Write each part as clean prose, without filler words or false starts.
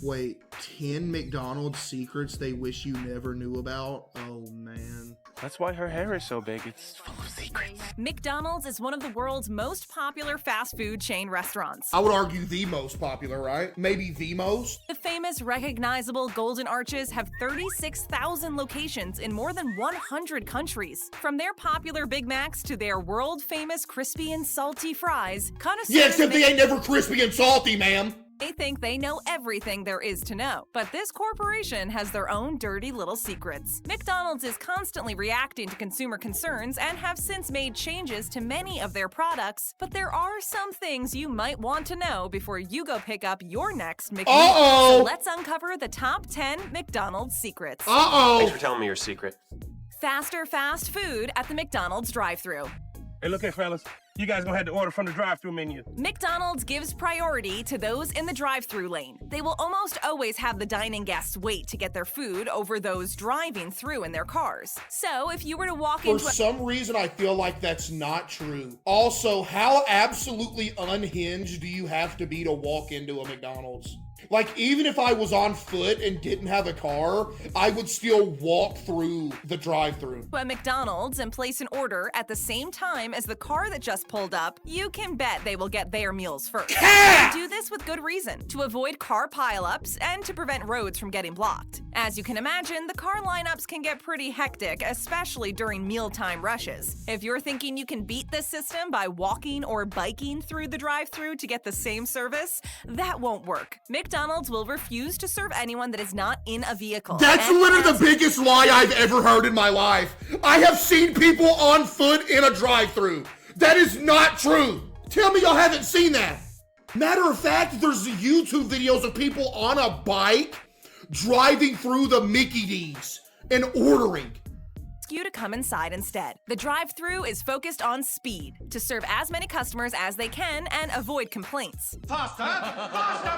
Wait, 10 McDonald's secrets they wish you never knew about? Oh, man. That's why her hair is so big. It's full of secrets. McDonald's is one of the world's most popular fast food chain restaurants. I would argue the most popular, right? Maybe the most? The famous, recognizable Golden Arches have 36,000 locations in more than 100 countries. From their popular Big Macs to their world-famous crispy and salty fries, connoisseurs Yeah, except they ain't never crispy and salty, ma'am. They think they know everything there is to know, but this corporation has their own dirty little secrets. McDonald's is constantly reacting to consumer concerns and have since made changes to many of their products, but there are some things you might want to know before you go pick up your next McMeal. So let's uncover the top 10 McDonald's secrets. Thanks for telling me your secret. Faster fast food at the McDonald's drive-thru. Hey, look here, fellas. You guys gonna have to order from the drive-thru menu. McDonald's gives priority to those in the drive-thru lane. They will almost always have the dining guests wait to get their food over those driving through in their cars. So if you were to walk into For some reason, I feel like that's not true. Also, how absolutely unhinged do you have to be to walk into a McDonald's? Like, even if I was on foot and didn't have a car, I would still walk through the drive-thru. at McDonald's and place an order at the same time as the car that just pulled up, you can bet they will get their meals first. They do this with good reason, to avoid car pileups and to prevent roads from getting blocked. As you can imagine, the car lineups can get pretty hectic, especially during mealtime rushes. If you're thinking you can beat this system by walking or biking through the drive-thru to get the same service, that won't work. McDonald's will refuse to serve anyone that is not in a vehicle. That's literally the biggest lie I've ever heard in my life. I have seen people on foot in a drive-thru. That is not true. Tell me y'all haven't seen that. Matter of fact, there's YouTube videos of people on a bike driving through the Mickey D's and ordering. You to come inside instead. The drive-thru is focused on speed to serve as many customers as they can and avoid complaints. Faster! Faster!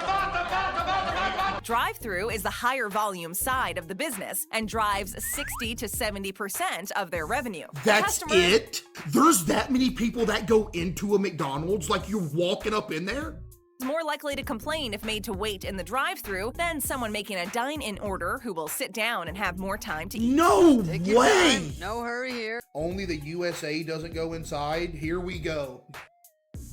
Drive-thru is the higher volume side of the business and drives 60 to 70% of their revenue. That's it? There's that many people that go into a McDonald's like you're walking up in there? More likely to complain if made to wait in the drive-thru than someone making a dine-in order who will sit down and have more time to eat. No way! No hurry here. Only the USA doesn't go inside? Here we go.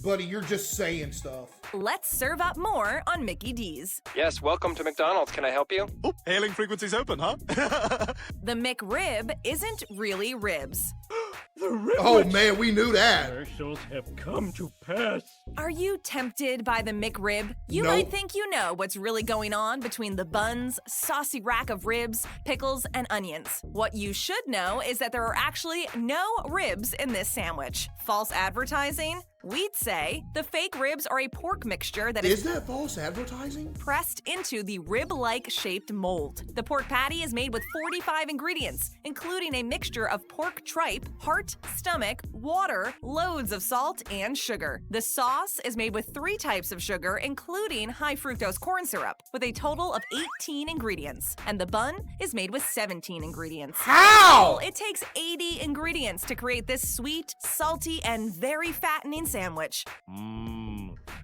Buddy, you're just saying stuff. Let's serve up more on Mickey D's. Yes, welcome to McDonald's. Can I help you? Oh, hailing frequencies open, huh? The McRib isn't really ribs. Oh man, we knew that. Commercials have come to pass. Are you tempted by the McRib? You Nope. might think you know what's really going on between the buns, saucy rack of ribs, pickles, and onions. What you should know is that there are actually no ribs in this sandwich. False advertising? We'd say the fake ribs are a pork mixture that Is that false advertising? pressed into the rib-like shaped mold. The pork patty is made with 45 ingredients, including a mixture of pork tripe, heart, stomach, water, loads of salt, and sugar. The sauce is made with 3 types of sugar, including high fructose corn syrup, with a total of 18 ingredients. And the bun is made with 17 ingredients. How? It takes 80 ingredients to create this sweet, salty, and very fattening sandwich.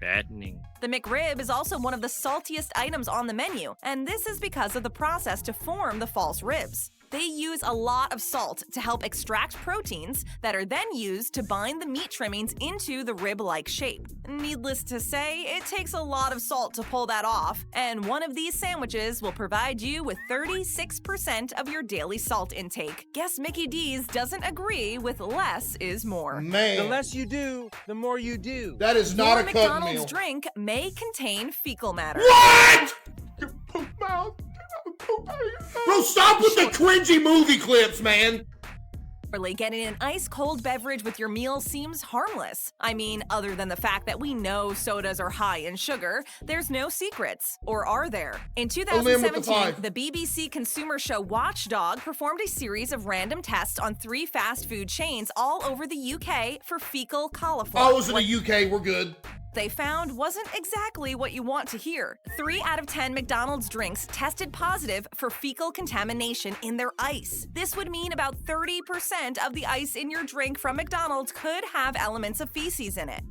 Fattening. The McRib is also one of the saltiest items on the menu, and this is because of the process to form the false ribs. They use a lot of salt to help extract proteins that are then used to bind the meat trimmings into the rib-like shape. Needless to say, it takes a lot of salt to pull that off, and one of these sandwiches will provide you with 36% of your daily salt intake. Guess Mickey D's doesn't agree with less is more. Man, The less you do, the more you do. that is not Your a cut McDonald's meal. drink may contain fecal matter. What? Your poop mouth. Bro, stop with the cringy movie clips, man. Getting an ice-cold beverage with your meal seems harmless. I mean, other than the fact that we know sodas are high in sugar, there's no secrets. Or are there? In Only in with the 2017, five. the BBC consumer show Watchdog performed a series of random tests on 3 fast food chains all over the UK for fecal cauliflower. I was in the UK, we're good. They found wasn't exactly what you want to hear. 3 out of 10 McDonald's drinks tested positive for fecal contamination in their ice. This would mean about 30% of the ice in your drink from McDonald's could have elements of feces in it.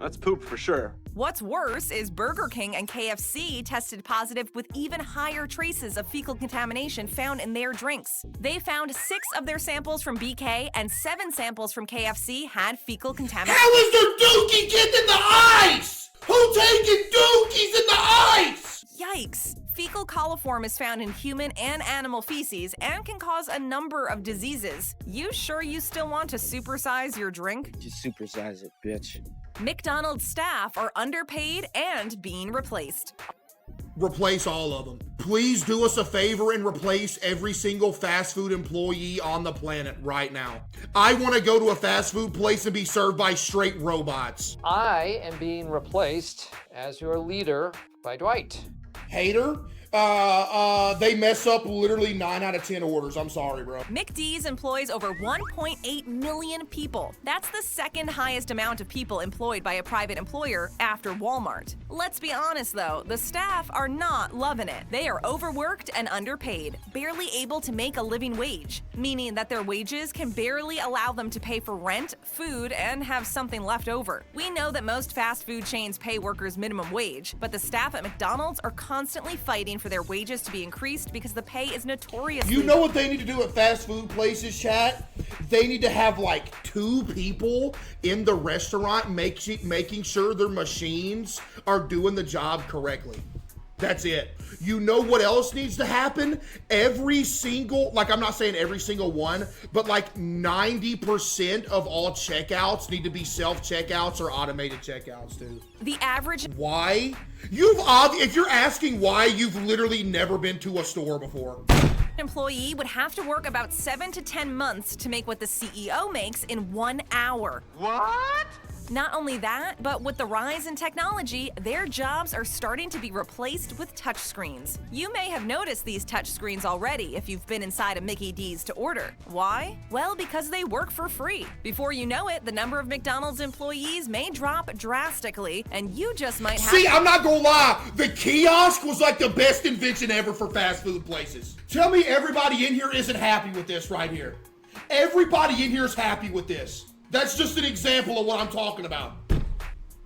That's poop for sure. What's worse is Burger King and KFC tested positive with even higher traces of fecal contamination found in their drinks. They found 6 of their samples from BK and 7 samples from KFC had fecal contamination. How is their dookie getting in the ice? Who taking dookies in the ice? Yikes! Fecal coliform is found in human and animal feces and can cause a number of diseases. You sure you still want to supersize your drink? Just supersize it, bitch. McDonald's staff are underpaid and being replaced. Replace all of them. Please do us a favor and replace every single fast food employee on the planet right now. I want to go to a fast food place and be served by straight robots. I am being replaced as your leader by Dwight. Hater? They mess up literally 9 out of 10 orders. I'm sorry, bro. McD's employs over 1.8 million people. That's the second highest amount of people employed by a private employer after Walmart. Let's be honest though, the staff are not loving it. They are overworked and underpaid, barely able to make a living wage, meaning that their wages can barely allow them to pay for rent, food, and have something left over. We know that most fast food chains pay workers minimum wage, but the staff at McDonald's are constantly fighting for their wages to be increased because the pay is notoriously— You know what they need to do at fast food places, chat? They need to have like 2 people in the restaurant making sure their machines are doing the job correctly. That's it. You know what else needs to happen? Every single, like I'm not saying every single one, but like 90% of all checkouts need to be self-checkouts or automated checkouts, dude. the average— Why? If you're asking why, you've literally never been to a store before. employee would have to work about 7 to 10 months to make what the CEO makes in 1 hour. What? Not only that, but with the rise in technology, their jobs are starting to be replaced with touchscreens. You may have noticed these touchscreens already if you've been inside a Mickey D's to order. Why? Well, because they work for free. Before you know it, the number of McDonald's employees may drop drastically, and you just might have— See, I'm not gonna lie, the kiosk was like the best invention ever for fast food places. Tell me everybody in here isn't happy with this right here. Everybody in here is happy with this. That's just an example of what I'm talking about.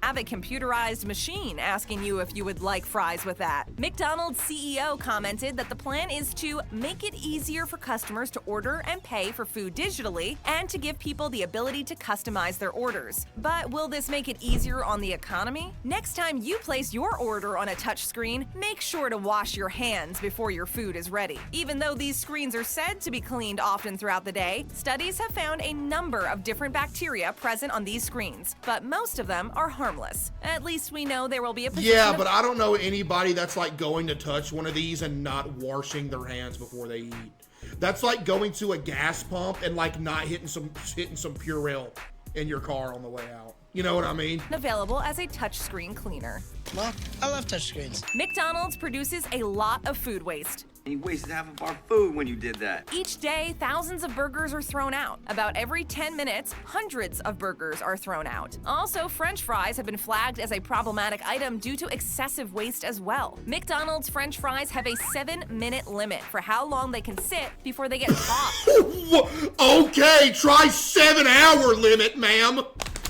have a computerized machine asking you if you would like fries with that. McDonald's CEO commented that the plan is to make it easier for customers to order and pay for food digitally and to give people the ability to customize their orders. But will this make it easier on the economy? Next time you place your order on a touchscreen, make sure to wash your hands before your food is ready. Even though these screens are said to be cleaned often throughout the day, studies have found a number of different bacteria present on these screens, but most of them are harmless. At least we know there will be a position— Yeah, but I don't know anybody that's like going to touch one of these and not washing their hands before they eat. That's like going to a gas pump and like not hitting some Purell in your car on the way out. You know what I mean? Available as a touchscreen cleaner. Well, I love touchscreens. McDonald's produces a lot of food waste. You wasted half of our food when you did that. Each day, thousands of burgers are thrown out. About every 10 minutes, hundreds of burgers are thrown out. Also, French fries have been flagged as a problematic item due to excessive waste as well. McDonald's French fries have a 7-minute limit for how long they can sit before they get tossed. Okay, try 7-hour limit, ma'am.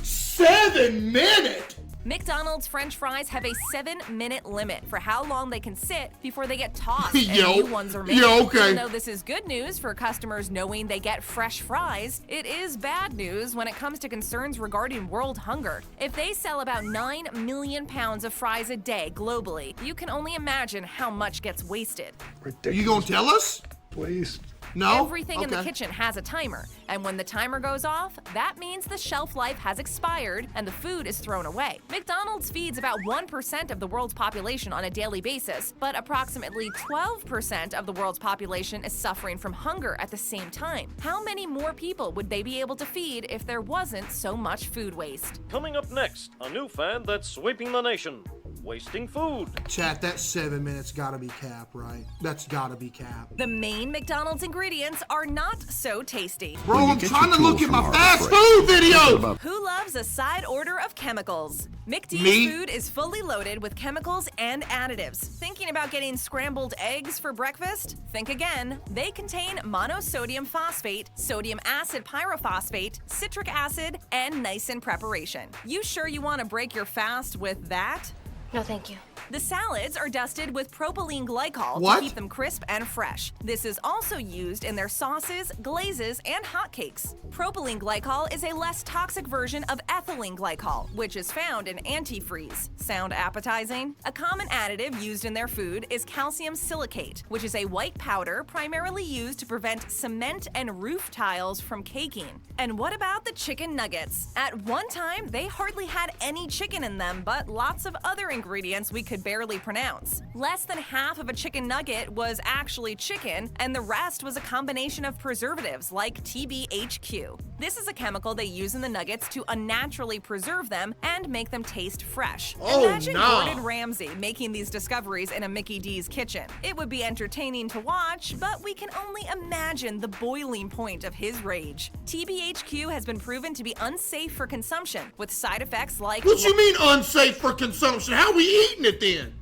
7-minute? McDonald's French fries have a 7-minute limit for how long they can sit before they get tossed and Yo. new ones are made. Yo, okay. Even though this is good news for customers knowing they get fresh fries, it is bad news when it comes to concerns regarding world hunger. If they sell about 9 million pounds of fries a day globally, you can only imagine how much gets wasted. You gonna tell us? Waste. No? Everything in the kitchen has a timer, and when the timer goes off, that means the shelf life has expired and the food is thrown away. McDonald's feeds about 1% of the world's population on a daily basis, but approximately 12% of the world's population is suffering from hunger at the same time. How many more people would they be able to feed if there wasn't so much food waste? Coming up next, a new fad that's sweeping the nation. wasting food. Chat, that 7 minutes gotta be cap, right? That's gotta be cap. The main McDonald's ingredients are not so tasty. Bro, I'm trying to look at my fast food video! Who loves a side order of chemicals? McD's Me? food is fully loaded with chemicals and additives. Thinking about getting scrambled eggs for breakfast? Think again. They contain monosodium phosphate, sodium acid pyrophosphate, citric acid, and niacin preparation. You sure you want to break your fast with that? No, thank you. The salads are dusted with propylene glycol What? to keep them crisp and fresh. This is also used in their sauces, glazes, and hotcakes. Propylene glycol is a less toxic version of ethylene glycol, which is found in antifreeze. Sound appetizing? A common additive used in their food is calcium silicate, which is a white powder primarily used to prevent cement and roof tiles from caking. And what about the chicken nuggets? At one time, they hardly had any chicken in them, but lots of other ingredients we could barely pronounce. Less than half of a chicken nugget was actually chicken, and the rest was a combination of preservatives like TBHQ. This is a chemical they use in the nuggets to unnaturally preserve them and make them taste fresh. Oh, Imagine no. Gordon Ramsay making these discoveries in a Mickey D's kitchen. It would be entertaining to watch, but we can only imagine the boiling point of his rage. TBHQ has been proven to be unsafe for consumption, with side effects like What you mean unsafe for consumption? How we eating it then?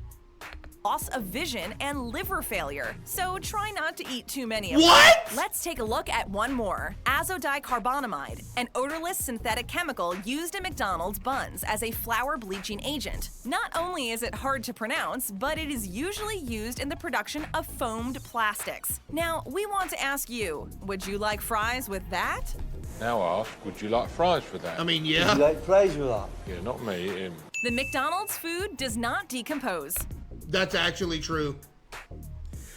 loss of vision and liver failure. So try not to eat too many of them. What? Let's take a look at one more. Azodicarbonamide, an odorless synthetic chemical used in McDonald's buns as a flour bleaching agent. Not only is it hard to pronounce, but it is usually used in the production of foamed plastics. Now, we want to ask you, would you like fries with that? Now ask, would you like fries for that? I mean, yeah. like fries with that? Yeah, not me, him. The McDonald's food does not decompose. That's actually true.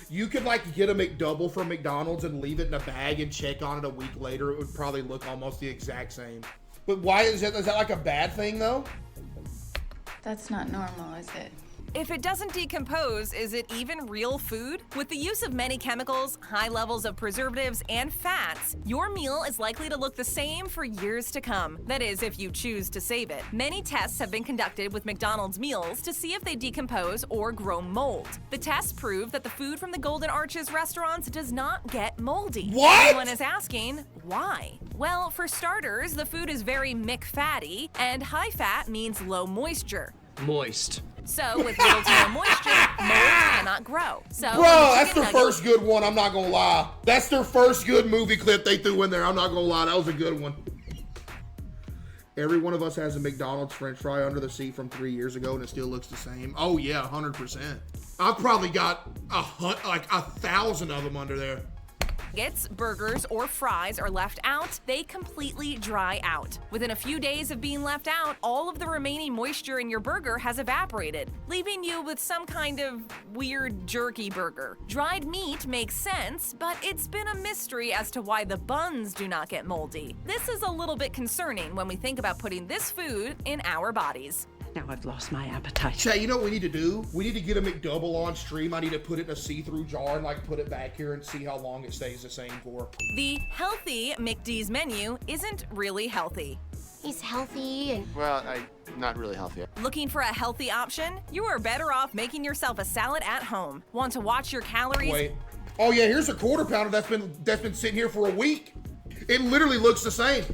You could like get a McDouble from McDonald's and leave it in a bag and check on it a week later. It would probably look almost the exact same. But why is that like a bad thing though? That's not normal, is it? If it doesn't decompose, is it even real food? With the use of many chemicals, high levels of preservatives, and fats, your meal is likely to look the same for years to come. That is, if you choose to save it. Many tests have been conducted with McDonald's meals to see if they decompose or grow mold. The tests prove that the food from the Golden Arches restaurants does not get moldy. What? Everyone is asking, why? Well, for starters, the food is very McFatty, and high fat means low moisture. Moist. So, with little to no moisture, mold cannot grow. So, Bro, that's their first good one, I'm not gonna lie. That's their first good movie clip they threw in there, I'm not gonna lie, that was a good one. Every one of us has a McDonald's french fry under the seat from 3 years ago and it still looks the same. Oh yeah, 100%. I've probably got like 1,000 of them under there. nuggets, burgers, or fries are left out, they completely dry out. Within a few days of being left out, all of the remaining moisture in your burger has evaporated, leaving you with some kind of weird jerky burger. Dried meat makes sense, but it's been a mystery as to why the buns do not get moldy. This is a little bit concerning when we think about putting this food in our bodies. Now I've lost my appetite. Chat, you know what we need to do? We need to get a McDouble on stream. I need to put it in a see-through jar and like put it back here and see how long it stays the same for. The healthy McD's menu isn't really healthy. He's healthy and... Well, not really healthy. Looking for a healthy option? You are better off making yourself a salad at home. Want to watch your calories? Wait. Oh yeah, here's a quarter pounder that's been sitting here for a week. It literally looks the same.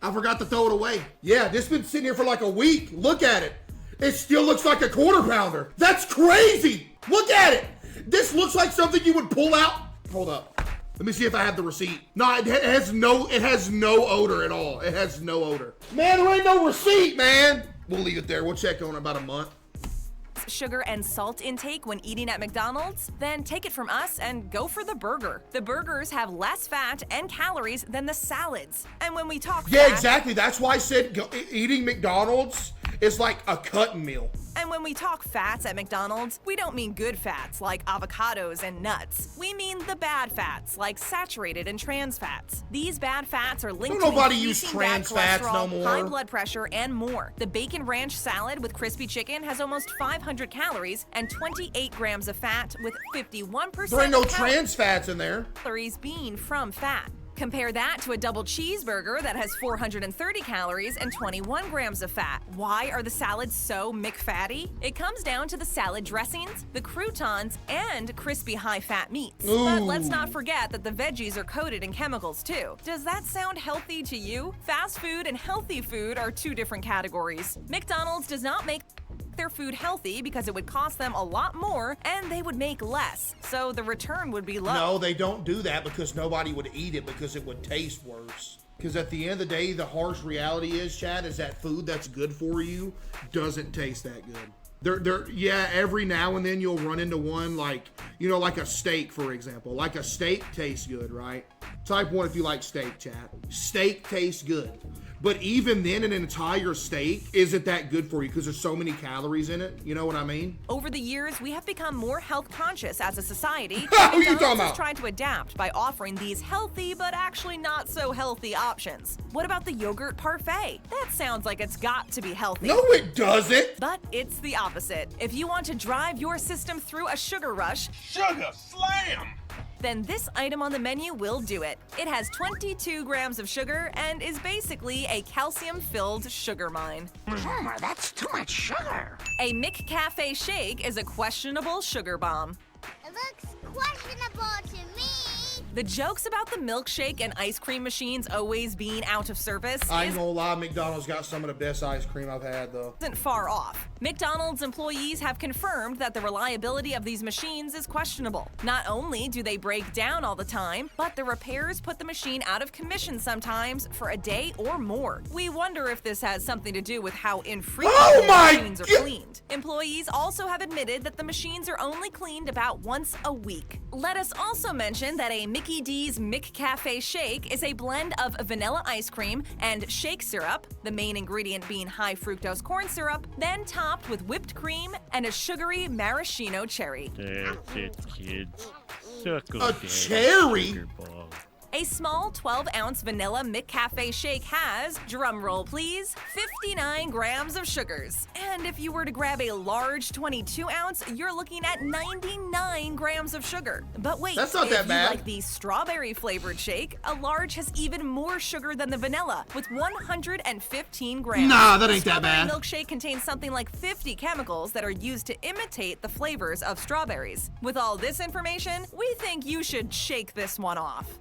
I forgot to throw it away. Yeah, this been sitting here for like a week. Look at it. It still looks like a quarter pounder. That's crazy. Look at it. This looks like something you would pull out. Hold up. Let me see if I have the receipt. No, it has no odor at all. It has no odor. Man, there ain't no receipt, man. We'll leave it there. We'll check on it in about a month. Sugar and salt intake when eating at McDonald's? Then take it from us and go for the burger. The burgers have less fat and calories than the salads. And when we talk Yeah, fat, exactly. That's why I said eating McDonald's is like a cutting meal. And when we talk fats at McDonald's, we don't mean good fats like avocados and nuts. We mean the bad fats like saturated and trans fats. These bad fats are linked Don't to nobody use increasing bad trans fats no cholesterol, more. high blood pressure, and more. The bacon ranch salad with crispy chicken has almost 500 calories and 28 grams of fat with 51% There ain't no of trans fats in there. calories being from fat. Compare that to a double cheeseburger that has 430 calories and 21 grams of fat. Why are the salads so McFatty? It comes down to the salad dressings, the croutons, and crispy high-fat meats. But let's not forget that the veggies are coated in chemicals too. Does that sound healthy to you? Fast food and healthy food are two different categories. McDonald's does not make their food healthy because it would cost them a lot more and they would make less, so the return would be low. No, they don't do that because nobody would eat it because it would taste worse. Because at the end of the day, the harsh reality is, Chad, is that food that's good for you doesn't taste that good. Yeah, every now and then you'll run into one like, you know, like a steak, for example. Like a steak tastes good, right? Type 1 if you like steak, Chad. Steak tastes good. But even then, an entire steak isn't that good for you because there's so many calories in it. You know what I mean? Over the years, we have become more health conscious as a society. Who are you talking McDonald's about? is trying to adapt by offering these healthy but actually not so healthy options. What about the yogurt parfait? That sounds like it's got to be healthy. No, it doesn't. But it's the opposite. If you want to drive your system through a sugar rush, Sugar slam! then this item on the menu will do it. It has 22 grams of sugar and is basically a calcium-filled sugar mine. Homer, that's too much sugar. A McCafe shake is a questionable sugar bomb. It looks questionable to me. The jokes about the milkshake and ice cream machines always being out of service I ain't gonna lie, McDonald's got some of the best ice cream I've had, though. isn't far off. McDonald's employees have confirmed that the reliability of these machines is questionable. Not only do they break down all the time, but the repairs put the machine out of commission sometimes for a day or more. We wonder if this has something to do with how infrequently the machines are cleaned. Employees also have admitted that the machines are only cleaned about once a week. Let us also mention that a Mickey D's McCafe shake is a blend of vanilla ice cream and shake syrup, the main ingredient being high fructose corn syrup, then topped with whipped cream and a sugary maraschino cherry. That's it, kids. Suck A cherry? A small 12-ounce vanilla McCafe shake has, drumroll please, 59 grams of sugars. And if you were to grab a large 22-ounce, you're looking at 99 grams of sugar. But wait, that's not if that you bad. like the strawberry-flavored shake, a large has even more sugar than the vanilla, with 115 grams. Nah, that ain't that Strawberry bad. milkshake contains something like 50 chemicals that are used to imitate the flavors of strawberries. With all this information, we think you should shake this one off.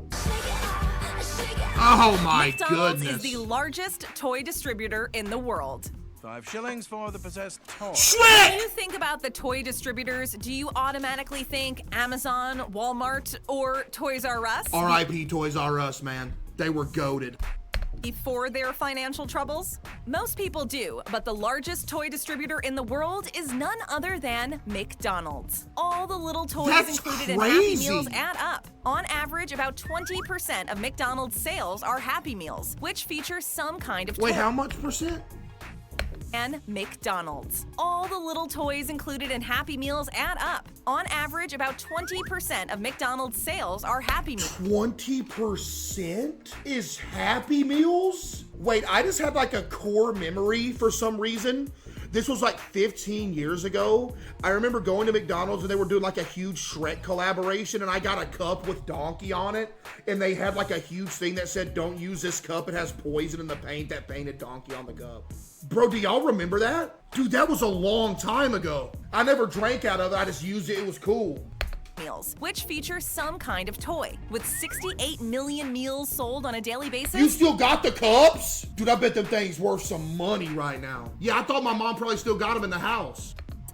Oh my McDonald's goodness. is the largest toy distributor in the world. 5 shillings for the possessed toy. When you think about the toy distributors, do you automatically think Amazon, Walmart, or Toys R Us? R.I.P. Toys R Us, man. They were goated. Before their financial troubles? Most people do, but the largest toy distributor in the world is none other than McDonald's. All the little toys That's included in Happy crazy. Meals add up. On average, about 20% of McDonald's sales are Happy Meals, which feature some kind of toy. Wait, how much percent? And McDonald's. All the little toys included in Happy Meals add up. On average, about 20% of McDonald's sales are Happy Meals. 20% is Happy Meals? Wait, I just had like a core memory for some reason. This was like 15 years ago. I remember going to McDonald's and they were doing like a huge Shrek collaboration and I got a cup with Donkey on it. And they had like a huge thing that said, don't use this cup, it has poison in the paint that painted Donkey on the cup. Bro, do y'all remember that? Dude, that was a long time ago. I never drank out of it, I just used it, it was cool. Meals, which feature some kind of toy. With 68 million meals sold on a daily basis. You still got the cups? Dude, I bet them things worth some money right now. Yeah, I thought my mom probably still got them in the house.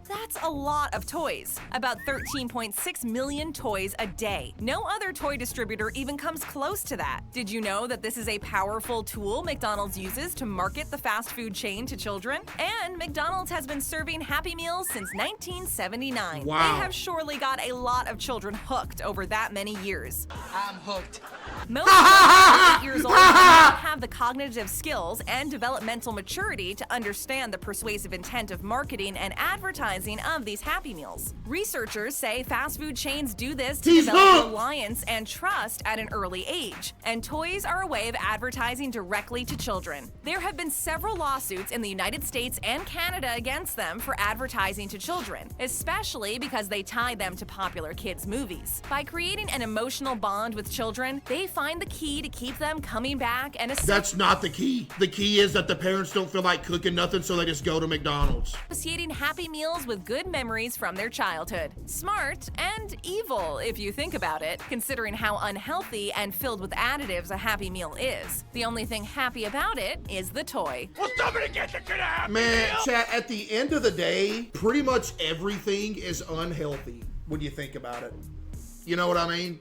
That's a lot of toys. About 13.6 million toys a day. No other toy distributor even comes close to that. Did you know that this is a powerful tool McDonald's uses to market the fast food chain to children? And McDonald's has been serving Happy Meals since 1979. Wow. They have surely got a lot of children hooked over that many years. I'm hooked. Most children 8 years old do not have the cognitive skills and developmental maturity to understand the persuasive intent of marketing and advertising advertising of these Happy Meals. Researchers say fast food chains do this to He's develop hooked. reliance and trust at an early age, and toys are a way of advertising directly to children. There have been several lawsuits in the United States and Canada against them for advertising to children, especially because they tie them to popular kids' movies. By creating an emotional bond with children, they find the key to keep them coming back and That's not the key. The key is that the parents don't feel like cooking nothing, so they just go to McDonald's. associating Happy Meals with good memories from their childhood. Smart and evil, if you think about it, considering how unhealthy and filled with additives a Happy Meal is. The only thing happy about it is the toy. Well, somebody get the kid a Happy Man, Meal! chat, at the end of the day, pretty much everything is unhealthy when you think about it. You know what I mean?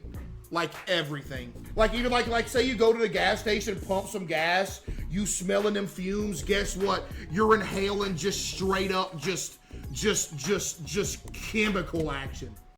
Like everything. Like even like say you go to the gas station, pump some gas, you smelling them fumes, guess what? You're inhaling just straight up just chemical action.